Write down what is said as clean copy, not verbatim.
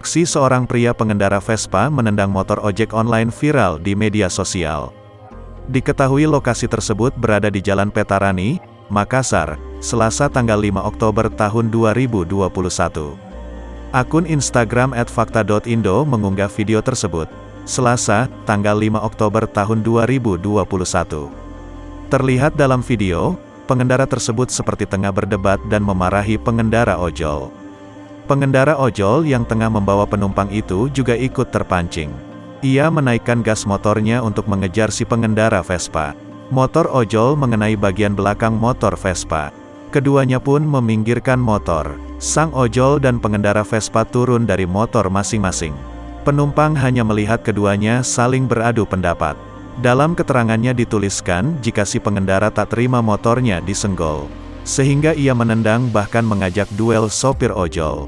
Aksi seorang pria pengendara Vespa menendang motor ojek online viral di media sosial. Diketahui lokasi tersebut berada di Jalan Petarani, Makassar, Selasa tanggal 5 Oktober tahun 2021. Akun Instagram @fakta.indo mengunggah video tersebut, Selasa, tanggal 5 Oktober tahun 2021. Terlihat dalam video, pengendara tersebut seperti tengah berdebat dan memarahi pengendara ojol. Pengendara ojol yang tengah membawa penumpang itu juga ikut terpancing. Ia menaikkan gas motornya untuk mengejar si pengendara Vespa. Motor ojol mengenai bagian belakang motor Vespa. Keduanya pun meminggirkan motor. Sang ojol dan pengendara Vespa turun dari motor masing-masing. Penumpang hanya melihat keduanya saling beradu pendapat. Dalam keterangannya dituliskan jika si pengendara tak terima motornya disenggol, sehingga ia menendang bahkan mengajak duel sopir ojol.